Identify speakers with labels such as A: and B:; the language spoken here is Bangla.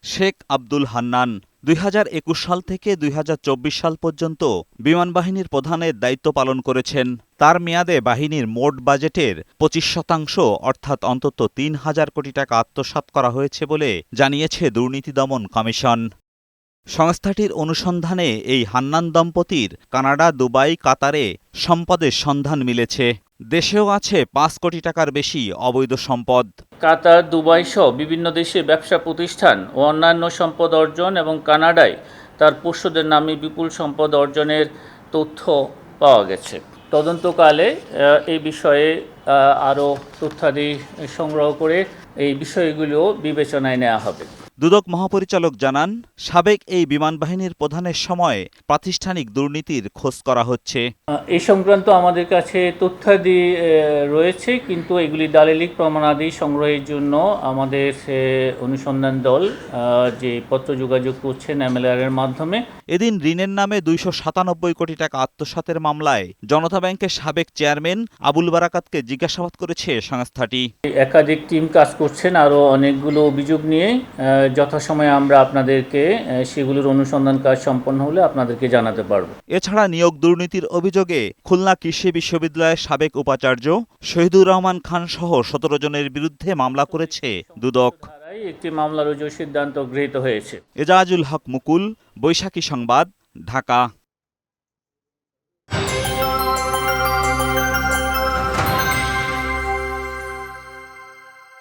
A: শেখ আব্দুল হান্নান। ২০২১ সাল থেকে ২০২৪ সাল পর্যন্ত বিমান বাহিনীর প্রধানের দায়িত্ব পালন করেছেন। তার মেয়াদে বাহিনীর মোট বাজেটের ২৫% অর্থাৎ অন্তত ৩,০০০ কোটি টাকা আত্মসাৎ করা হয়েছে বলে জানিয়েছে দুর্নীতি দমন কমিশন। সংস্থাটির অনুসন্ধানে এই হান্নান দম্পতির কানাডা, দুবাই, কাতারে সম্পদের সন্ধান মিলেছে। দেশেও আছে ৫ কোটি টাকার বেশি অবৈধ সম্পদ।
B: কাতার, দুবাই সহ বিভিন্ন দেশে ব্যবসা প্রতিষ্ঠান ও অন্যান্য সম্পদ অর্জন এবং কানাডায় তার পোষ্যদের নামে বিপুল সম্পদ অর্জনের তথ্য পাওয়া গেছে। তদন্তকালে এই বিষয়ে আরও তথ্যাদি সংগ্রহ করে এই বিষয়গুলো বিবেচনায় নেওয়া হবে।
A: দুদক মহাপরিচালক জানান, সাবেক এই বিমান বাহিনীর প্রধানের সময় প্রাতিষ্ঠানিক দুর্নীতির খোঁজ করা হচ্ছে।
B: এই সংক্রান্ত আমাদের কাছে তথ্যাদি রয়েছে, কিন্তু এগুলি দালিলিক প্রমাণাদি সংগ্রহের জন্য আমাদের অনুসন্ধান দল যে পত্র যোগাযোগ করছেন MLR এর মাধ্যমে।
A: এদিন ঋণের নামে ২৯৭ কোটি টাকা আত্মসাতের মামলায় জনতা ব্যাংকের সাবেক চেয়ারম্যান আবুল বারাকাতকে জিজ্ঞাসাবাদ করেছে সংস্থাটি।
B: একাধিক টিম কাজ করছেন, আরও অনেকগুলো অভিযোগ নিয়ে যথাসময়ে আমরা আপনাদেরকে সেগুলোর অনুসন্ধান কাজ সম্পন্ন হলে আপনাদেরকে জানাতে পারব।
A: এছাড়া নিয়োগ দুর্নীতির অভিযোগে খুলনা কৃষি বিশ্ববিদ্যালয়ের সাবেক উপাচার্য শহীদুর রহমান খান সহ ১৭ জনের বিরুদ্ধে মামলা করেছে দুদক।
B: একটি মামলা রুজুর সিদ্ধান্ত গৃহীত হয়েছে।
A: এজাজুল হক মুকুল, বৈশাখী সংবাদ, ঢাকা।